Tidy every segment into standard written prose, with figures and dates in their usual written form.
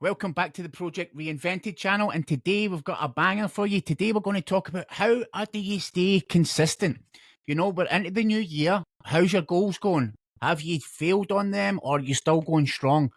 Welcome back to the Project Reinvented channel, and today we've got a banger for you. Today we're going to talk about how do you stay consistent. We're into the new year. How's your goals going? Have you failed on them, or are you still going strong?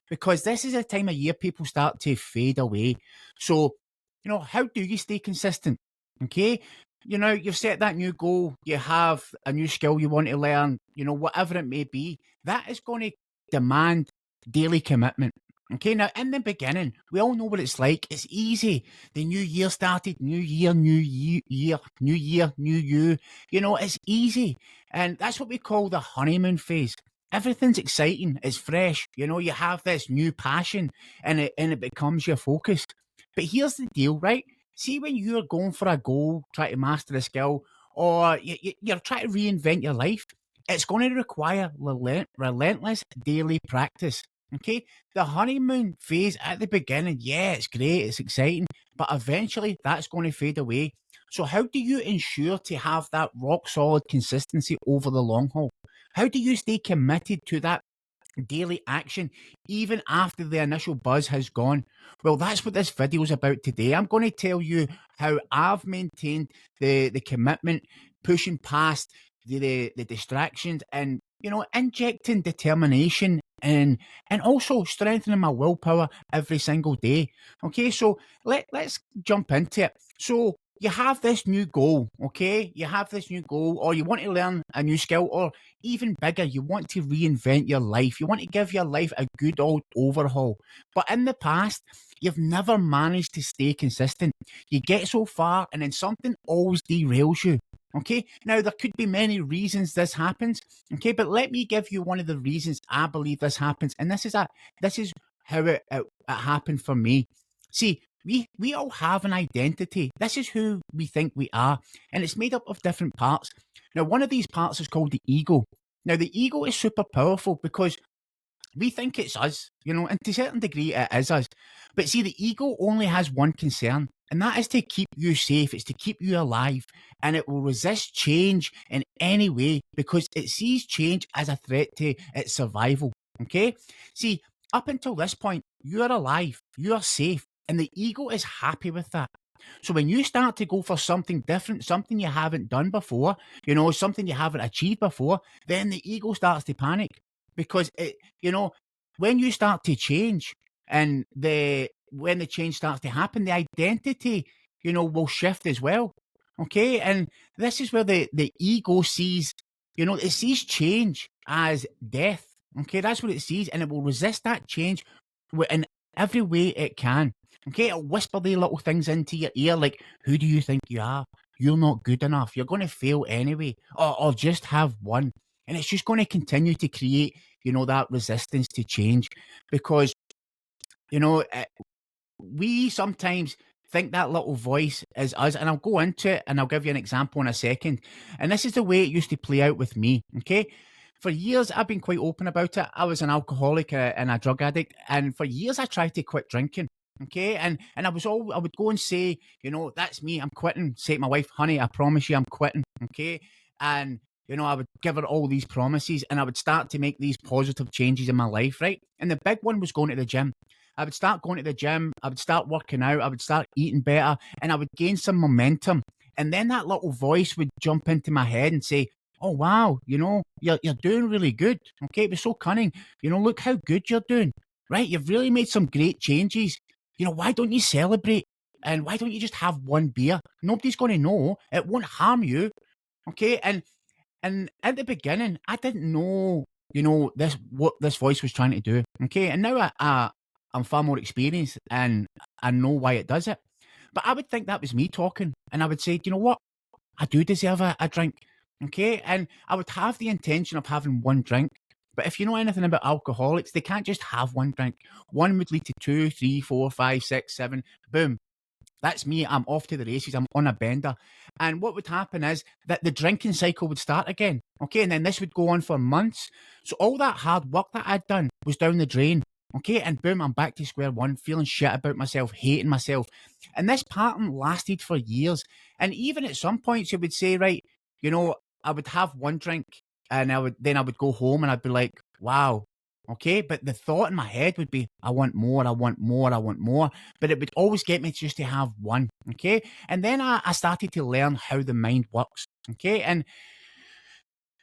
Because this is a time of year people start to fade away. So, how do you stay consistent? Okay, you've set that new goal, you have a new skill you want to learn, whatever it may be, that is going to demand daily commitment. Okay, now in the beginning, we all know what it's like. It's easy. The new year started, new year, new year, new year, new you. It's easy. And that's what we call the honeymoon phase. Everything's exciting, it's fresh. You have this new passion and it becomes your focus. But here's the deal, right? See, when you're going for a goal, trying to master a skill, or you're trying to reinvent your life, it's going to require relentless daily practice. Okay, the honeymoon phase at the beginning, yeah, it's great, it's exciting, but eventually that's going to fade away. So, how do you ensure to have that rock solid consistency over the long haul? How do you stay committed to that daily action even after the initial buzz has gone? Well, that's what this video is about today. I'm going to tell you how I've maintained the commitment, pushing past the distractions, and injecting determination and also strengthening my willpower every single day. Okay, so let's jump into it. So you have this new goal, okay? You have this new goal, or you want to learn a new skill, or even bigger, you want to reinvent your life. You want to give your life a good old overhaul. But in the past, you've never managed to stay consistent. You get so far and then something always derails you. Okay, now there could be many reasons this happens. Okay, but let me give you one of the reasons I believe this happens, and this is how it happened for me. See, we all have an identity. This is who we think we are, and it's made up of different parts. Now, one of these parts is called the ego. Now, the ego is super powerful because we think it's us, and to a certain degree it is us. But see, the ego only has one concern, and that is to keep you safe. It's to keep you alive, and it will resist change in any way because it sees change as a threat to its survival. Okay? See, up until this point, you're alive, you're safe, and the ego is happy with that. So when you start to go for something different, something you haven't done before, something you haven't achieved before, then the ego starts to panic because when you start to change and when the change starts to happen, the identity, will shift as well. Okay. And this is where the ego sees, it sees change as death. Okay. That's what it sees. And it will resist that change in every way it can. Okay, it'll whisper the little things into your ear like, who do you think you are? You're not good enough. You're going to fail anyway. Or just have one. And it's just going to continue to create, that resistance to change because, we sometimes think that little voice is us. And I'll go into it and I'll give you an example in a second. And this is the way it used to play out with me. Okay. For years, I've been quite open about it. I was an alcoholic and a drug addict. And for years, I tried to quit drinking. Okay. And I would go and say, that's me. I'm quitting. Say to my wife, honey, I promise you I'm quitting. Okay. And, I would give her all these promises and I would start to make these positive changes in my life. Right. And the big one was going to the gym. I would start going to the gym. I would start working out. I would start eating better and I would gain some momentum. And then that little voice would jump into my head and say, oh, wow, you're doing really good. Okay. It was so cunning. Look how good you're doing. Right. You've really made some great changes. Why don't you celebrate? And why don't you just have one beer? Nobody's going to know. It won't harm you. Okay. And at the beginning, I didn't know, what this voice was trying to do. Okay. And now I'm far more experienced and I know why it does it. But I would think that was me talking. And I would say, do you know what? I do deserve a drink. Okay. And I would have the intention of having one drink. But if you know anything about alcoholics, they can't just have one drink. One would lead to 2, 3, 4, 5, 6, 7. Boom. That's me. I'm off to the races. I'm on a bender. And what would happen is that the drinking cycle would start again. Okay. And then this would go on for months. So all that hard work that I'd done was down the drain. Okay. And boom, I'm back to square one, feeling shit about myself, hating myself. And this pattern lasted for years. And even at some points, you would say, right, I would have one drink and I would go home and I'd be like, wow, Okay, but the thought in my head would be, I want more, I want more, I want more. But it would always get me just to have one. Okay. And then I started to learn how the mind works. Okay. And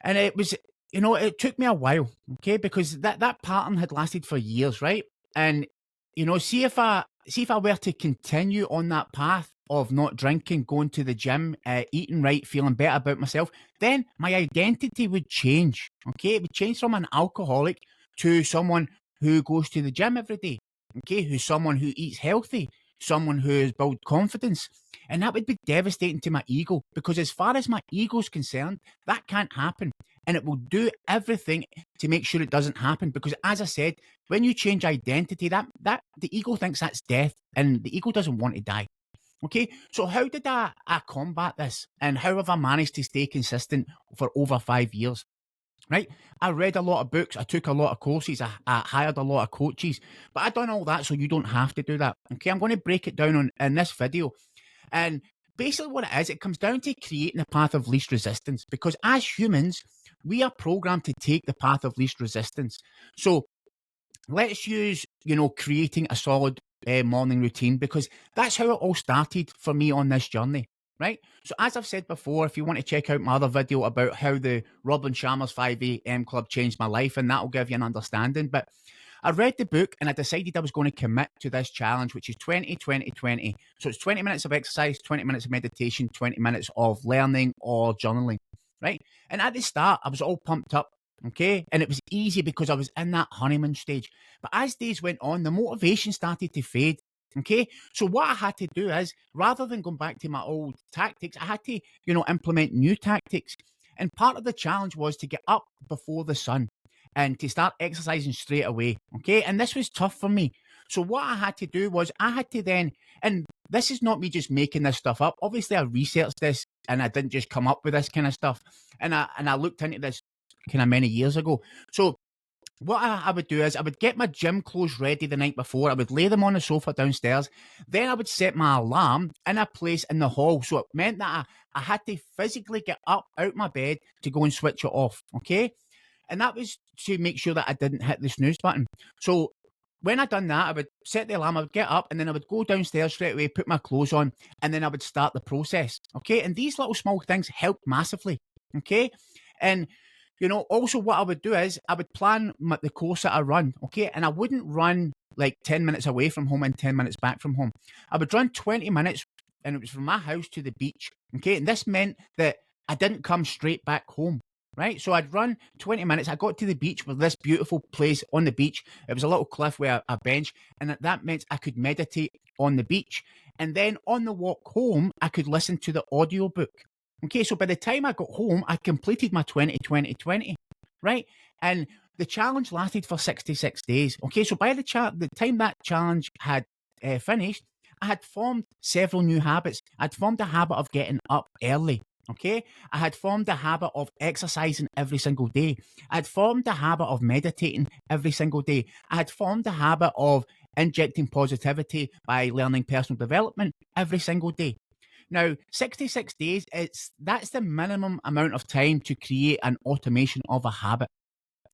it was, it took me a while. Okay. Because that pattern had lasted for years, right? And, see if I were to continue on that path of not drinking, going to the gym, eating right, feeling better about myself, then my identity would change. Okay. It would change from an alcoholic to someone who goes to the gym every day. Okay. Who's someone who eats healthy, someone who has built confidence. And that would be devastating to my ego because, as far as my ego's concerned, that can't happen. And it will do everything to make sure it doesn't happen. Because, as I said, when you change identity, that the ego thinks that's death, and the ego doesn't want to die. Okay, so how did I combat this, and how have I managed to stay consistent for over 5 years? Right, I read a lot of books, I took a lot of courses, I hired a lot of coaches, but I done all that so you don't have to do that. Okay, I'm going to break it down in this video, and basically what it is, it comes down to creating a path of least resistance. Because as humans, we are programmed to take the path of least resistance. So let's use, creating a solid morning routine, because that's how it all started for me on this journey, right? So as I've said before, if you want to check out my other video about how the Robin Sharma's 5 a.m. club changed my life, and that'll give you an understanding. But I read the book and I decided I was going to commit to this challenge, which is 20, 20, 20. So it's 20 minutes of exercise, 20 minutes of meditation, 20 minutes of learning or journaling, right? And at the start, I was all pumped up. Okay. And it was easy because I was in that honeymoon stage. But as days went on, the motivation started to fade. Okay. So what I had to do is, rather than going back to my old tactics, I had to, implement new tactics. And part of the challenge was to get up before the sun and to start exercising straight away. Okay. And this was tough for me. So what I had to do was I had to then, and this is not me just making this stuff up. Obviously, I researched this and I didn't just come up with this kind of stuff. And I looked into this kind of many years ago. So what I would do is I would get my gym clothes ready the night before. I would lay them on the sofa downstairs. Then I would set my alarm in a place in the hall. So it meant that I had to physically get up out my bed to go and switch it off. Okay. And that was to make sure that I didn't hit the snooze button. So when I done that, I would set the alarm, I would get up, and then I would go downstairs straight away, put my clothes on, and then I would start the process. Okay. And these little small things helped massively. Okay. And also what I would do is I would plan the course that I run. Okay. And I wouldn't run like 10 minutes away from home and 10 minutes back from home. I would run 20 minutes, and it was from my house to the beach. Okay. And this meant that I didn't come straight back home. Right. So I'd run 20 minutes. I got to the beach with this beautiful place on the beach. It was a little cliff with a bench. And that meant I could meditate on the beach. And then on the walk home, I could listen to the audiobook. Okay. So by the time I got home, I completed my 20, 20, 20. Right. And the challenge lasted for 66 days. Okay. So by the time that challenge had finished, I had formed several new habits. I'd formed a habit of getting up early. Okay. I had formed a habit of exercising every single day. I had formed a habit of meditating every single day. I had formed a habit of injecting positivity by learning personal development every single day. Now, 66 days, that's the minimum amount of time to create an automation of a habit.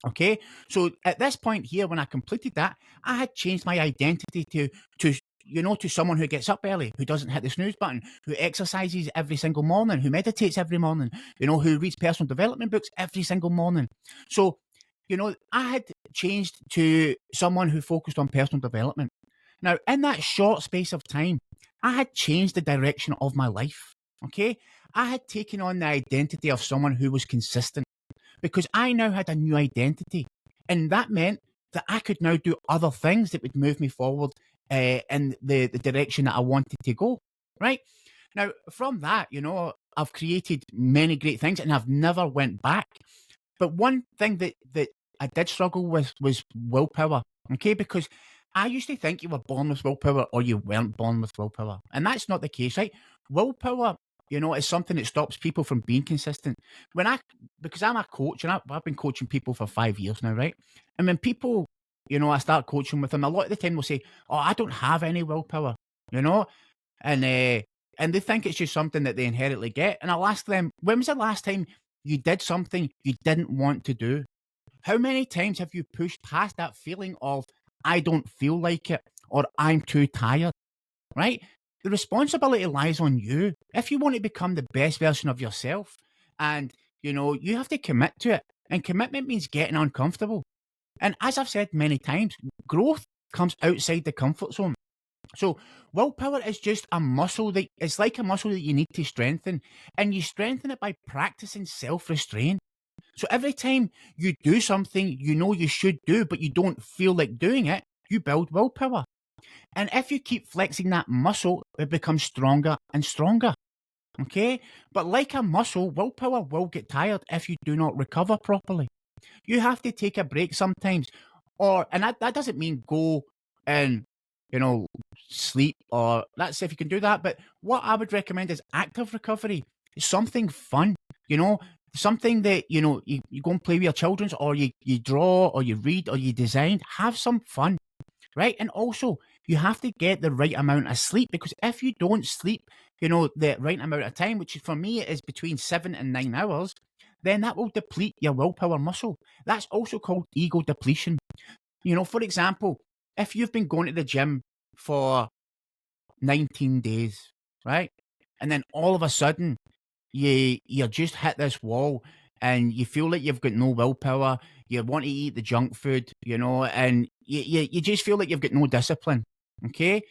Okay. So at this point here, when I completed that, I had changed my identity to someone who gets up early, who doesn't hit the snooze button, who exercises every single morning, who meditates every morning, who reads personal development books every single morning. So, I had changed to someone who focused on personal development. Now, in that short space of time, I had changed the direction of my life. Okay. I had taken on the identity of someone who was consistent, because I now had a new identity. And that meant that I could now do other things that would move me forward in the direction that I wanted to go. Right. Now, from that, I've created many great things and I've never went back. But one thing that I did struggle with was willpower. Okay. Because I used to think you were born with willpower or you weren't born with willpower. And that's not the case, right? Willpower, is something that stops people from being consistent. Because I'm a coach and I've been coaching people for 5 years now, right? And when people, I start coaching with them, a lot of the time they'll say, "Oh, I don't have any willpower," you know, and they think it's just something that they inherently get. And I'll ask them, when was the last time you did something you didn't want to do? How many times have you pushed past that feeling of, I don't feel like it, or I'm too tired, right? The responsibility lies on you. If you want to become the best version of yourself, and you have to commit to it. And commitment means getting uncomfortable. And as I've said many times, growth comes outside the comfort zone. So willpower is just a muscle that it's like a muscle that you need to strengthen. And you strengthen it by practicing self-restraint. So every time you do something you should do, but you don't feel like doing it, you build willpower. And if you keep flexing that muscle, it becomes stronger and stronger. Okay? But like a muscle, willpower will get tired if you do not recover properly. You have to take a break sometimes. And that doesn't mean go and, sleep, or that's if you can do that. But what I would recommend is active recovery. Something fun, something that, you go and play with your children's, or you draw, or you read, or you design. Have some fun, right? And also, you have to get the right amount of sleep, because if you don't sleep, the right amount of time, which for me is between 7 and 9 hours, then that will deplete your willpower muscle. That's also called ego depletion. For example, if you've been going to the gym for 19 days, right? And then all of a sudden, you just hit this wall and you feel like you've got no willpower. You want to eat the junk food, and you just feel like you've got no discipline. Okay.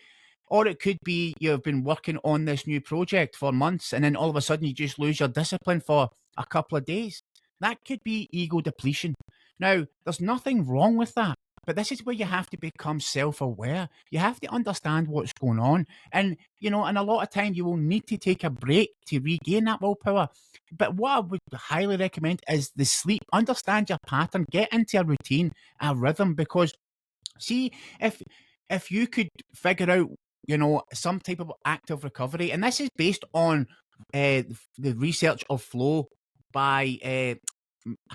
Or it could be you've been working on this new project for months and then all of a sudden you just lose your discipline for a couple of days. That could be ego depletion. Now, there's nothing wrong with that, but this is where you have to become self-aware. You have to understand what's going on. And, and a lot of time you will need to take a break to regain that willpower. But what I would highly recommend is the sleep. Understand your pattern, get into a routine, a rhythm, because see, if you could figure out, some type of active recovery, and this is based on the research of flow by I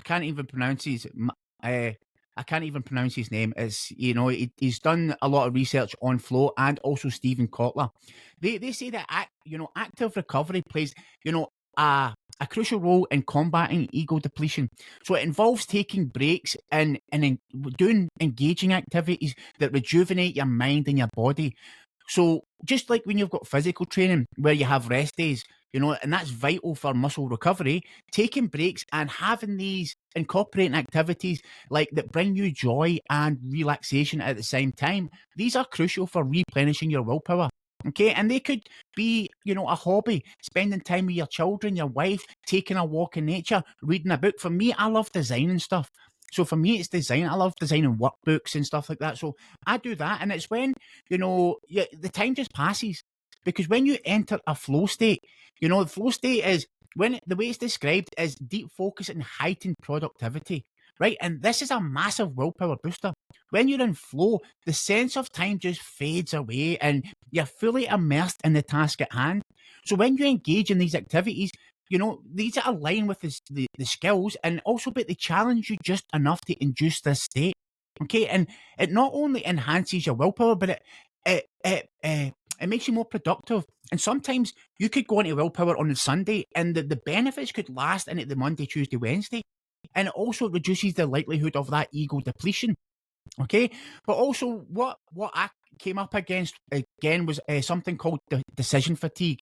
can't even pronounce his I can't even pronounce his name. It's he's done a lot of research on flow, and also Stephen Kotler. They say that active recovery plays a crucial role in combating ego depletion. So it involves taking breaks and doing engaging activities that rejuvenate your mind and your body. So just like when you've got physical training where you have rest days, and that's vital for muscle recovery, taking breaks and having these incorporating activities like that bring you joy and relaxation at the same time, these are crucial for replenishing your willpower. Okay, and they could be, a hobby, spending time with your children, your wife, taking a walk in nature, reading a book. For me, I love designing stuff. So for me, it's design. I love designing workbooks and stuff like that. So I do that. And it's when, the time just passes. Because when you enter a flow state, the flow state is the way it's described is deep focus and heightened productivity, right? And this is a massive willpower booster. When you're in flow, the sense of time just fades away and you're fully immersed in the task at hand. So when you engage in these activities, these are aligned with the skills, and also but they challenge you just enough to induce this state. Okay, and it not only enhances your willpower, but it makes you more productive. And sometimes you could go into willpower on a Sunday, and the benefits could last into the Monday, Tuesday, Wednesday. And it also reduces the likelihood of that ego depletion. Okay, but also what I came up against again was something called decision fatigue.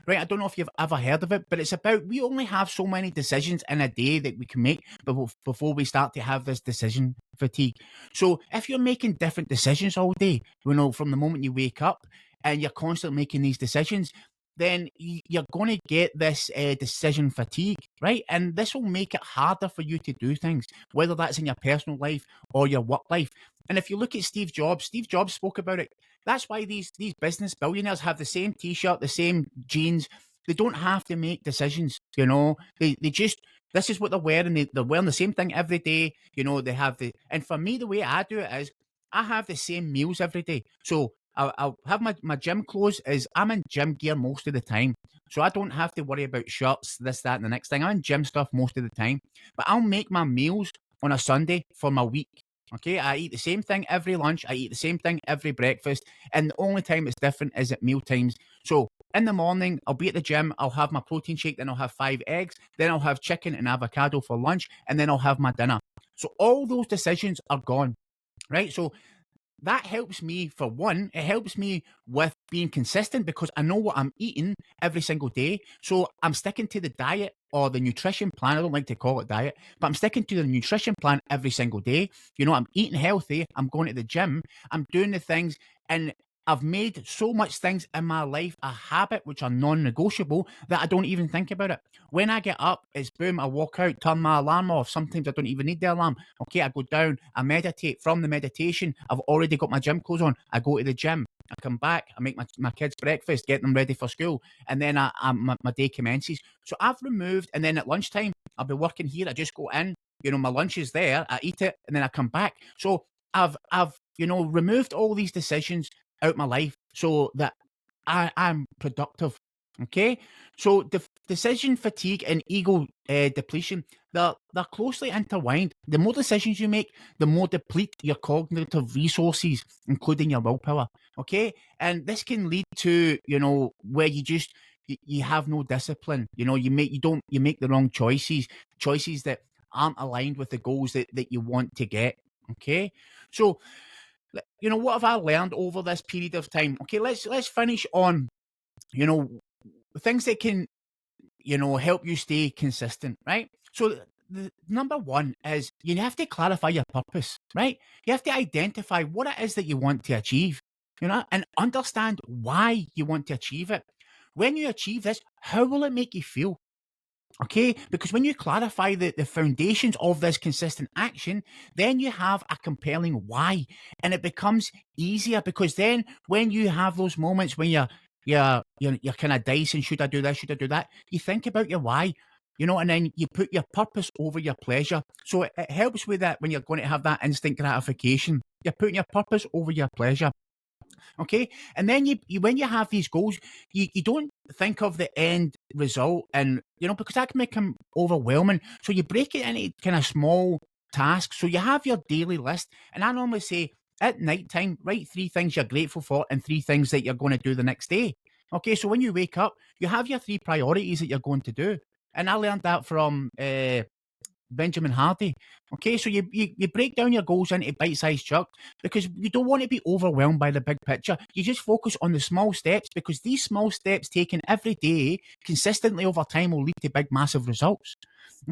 Right, I don't know if you've ever heard of it, but it's about we only have so many decisions in a day that we can make before we start to have this decision fatigue. So if you're making different decisions all day, from the moment you wake up, and you're constantly making these decisions, then you're going to get this decision fatigue, right? And this will make it harder for you to do things, whether that's in your personal life or your work life. And if you look at Steve Jobs spoke about it. That's why these business billionaires have the same T-shirt, the same jeans. They don't have to make decisions, They just, this is what they're wearing. They're wearing the same thing every day. They have and for me, the way I do it is I have the same meals every day. So I'll have my gym clothes I'm in gym gear most of the time. So I don't have to worry about shirts, this, that, and the next thing. I'm in gym stuff most of the time. But I'll make my meals on a Sunday for my week. Okay, I eat the same thing every lunch. I eat the same thing every breakfast. And the only time it's different is at meal times. So in the morning, I'll be at the gym. I'll have my protein shake. Then I'll have 5 eggs. Then I'll have chicken and avocado for lunch. And then I'll have my dinner. So all those decisions are gone, right? So that helps me, for one, it helps me with being consistent because I know what I'm eating every single day. So I'm sticking to the diet or the nutrition plan. I don't like to call it diet, but I'm sticking to the nutrition plan every single day. I'm eating healthy. I'm going to the gym. I'm doing the things, and I've made so much things in my life a habit, which are non-negotiable, that I don't even think about it. When I get up, it's boom, I walk out, turn my alarm off. Sometimes I don't even need the alarm. Okay, I go down, I meditate. From the meditation, I've already got my gym clothes on. I go to the gym. I come back, I make my kids breakfast, get them ready for school, and then my day commences. So I've removed, and then at lunchtime, I'll be working here. I just go in, my lunch is there, I eat it, and then I come back. So I've removed all these decisions out my life so that I'm productive. Okay, so decision fatigue and ego depletion, they're closely intertwined. The more decisions you make, the more deplete your cognitive resources, including your willpower. Okay, and this can lead to where you have no discipline. You make the wrong choices that aren't aligned with the goals that you want to get. Okay, so what have I learned over this period of time? Okay, let's finish on things that can help you stay consistent, right? So the number one is you have to clarify your purpose, right? You have to identify what it is that you want to achieve, and understand why you want to achieve it. When you achieve this, how will it make you feel? Okay, because when you clarify the foundations of this consistent action, then you have a compelling why, and it becomes easier because then when you have those moments when you're kind of dicing, should I do this, should I do that? You think about your why, and then you put your purpose over your pleasure. So it helps with that when you're going to have that instant gratification. You're putting your purpose over your pleasure. Okay, and then you when you have these goals, you don't think of the end result, and because that can become overwhelming. So you break it into kind of small tasks. So you have your daily list, and I normally say at night time, write 3 things you're grateful for and 3 things that you're going to do the next day. Okay, so when you wake up, you have your 3 priorities that you're going to do, and I learned that from Benjamin Hardy. Okay, so you break down your goals into bite-sized chunks because you don't want to be overwhelmed by the big picture. You just focus on the small steps because these small steps taken every day consistently over time will lead to big, massive results.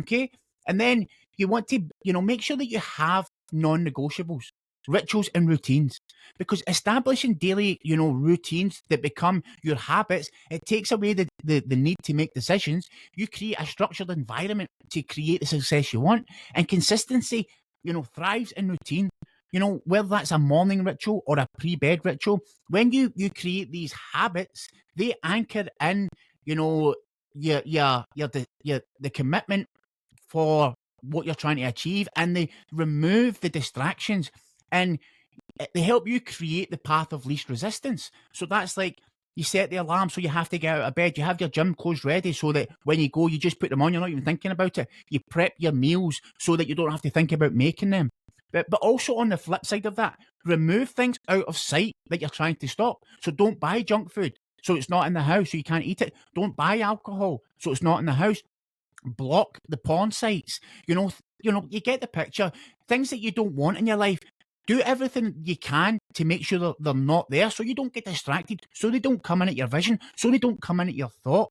Okay, and then you want to make sure that you have non-negotiables, rituals and routines, because establishing daily routines that become your habits, it takes away the need to make decisions. You create a structured environment to create the success you want, and consistency thrives in routine. Whether that's a morning ritual or a pre-bed ritual, when you create these habits, they anchor in the commitment for what you're trying to achieve, and they remove the distractions, and they help you create the path of least resistance. So that's like you set the alarm, so you have to get out of bed. You have your gym clothes ready so that when you go, you just put them on. You're not even thinking about it. You prep your meals so that you don't have to think about making them. But also on the flip side of that, remove things out of sight that you're trying to stop. So don't buy junk food, so it's not in the house, so you can't eat it. Don't buy alcohol, so it's not in the house. Block the porn sites. You get the picture. Things that you don't want in your life, do everything you can to make sure that they're not there, so you don't get distracted, so they don't come in at your vision, so they don't come in at your thought.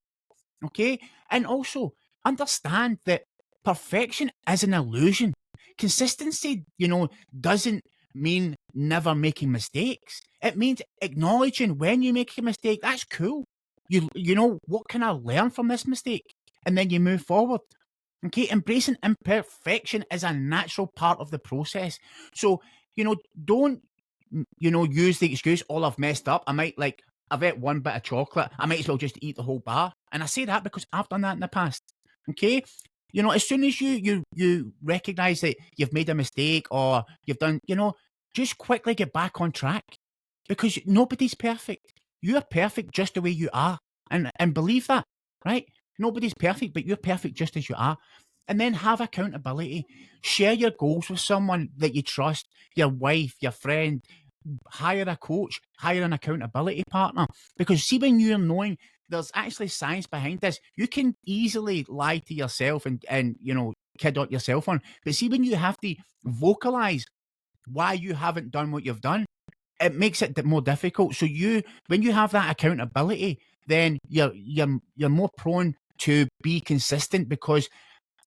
Okay, and also understand that perfection is an illusion. Consistency, doesn't mean never making mistakes. It means acknowledging when you make a mistake. That's cool. What can I learn from this mistake? And then you move forward. Okay, embracing imperfection is a natural part of the process. So, don't, use the excuse, oh, I've messed up. I've ate one bit of chocolate. I might as well just eat the whole bar. And I say that because I've done that in the past. Okay, as soon as you recognize that you've made a mistake or you've done, just quickly get back on track, because nobody's perfect. You are perfect just the way you are, and believe that, right? Nobody's perfect, but you're perfect just as you are. And then have accountability. Share your goals with someone that you trust, your wife, your friend. Hire a coach, hire an accountability partner. Because see, when you're knowing there's actually science behind this, you can easily lie to yourself and kid out yourself on. But see, when you have to vocalize why you haven't done what you've done, it makes it more difficult. So when you have that accountability, then you're more prone to be consistent because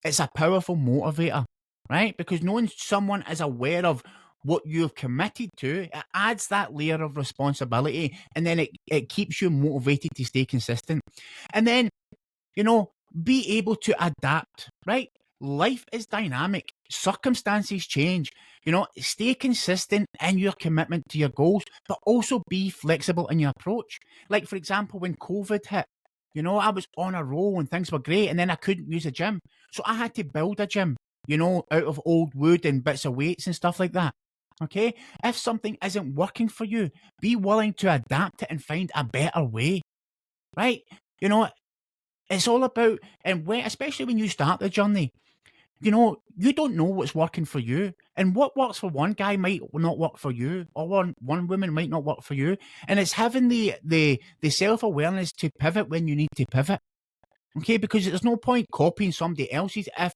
it's a powerful motivator, right? Because knowing someone is aware of what you've committed to, it adds that layer of responsibility, and then it keeps you motivated to stay consistent. And then, be able to adapt, right? Life is dynamic. Circumstances change. Stay consistent in your commitment to your goals, but also be flexible in your approach. Like, for example, when COVID hit, I was on a roll and things were great, and then I couldn't use a gym. So I had to build a gym, out of old wood and bits of weights and stuff like that. Okay? If something isn't working for you, be willing to adapt it and find a better way, right? It's all about, and especially when you start the journey, you don't know what's working for you, and what works for one guy might not work for you, or one woman might not work for you. And it's having the self-awareness to pivot when you need to pivot. Okay, because there's no point copying somebody else's if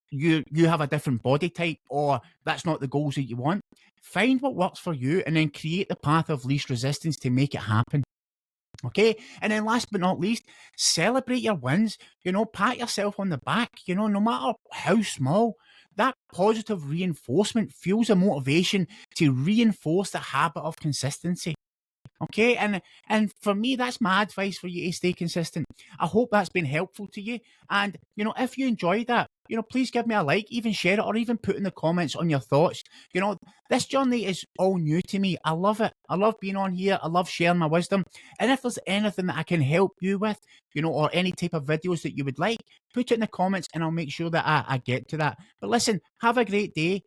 you have a different body type or that's not the goals that you want. Find what works for you and then create the path of least resistance to make it happen. Okay. And then last but not least, celebrate your wins. Pat yourself on the back, no matter how small. That positive reinforcement fuels a motivation to reinforce the habit of consistency. Okay, and for me, that's my advice for you to stay consistent. I hope that's been helpful to you. And if you enjoyed that, please give me a like, even share it, or even put in the comments on your thoughts. This journey is all new to me. I love it. I love being on here. I love sharing my wisdom. And if there's anything that I can help you with, or any type of videos that you would like, put it in the comments and I'll make sure that I get to that. But listen, have a great day.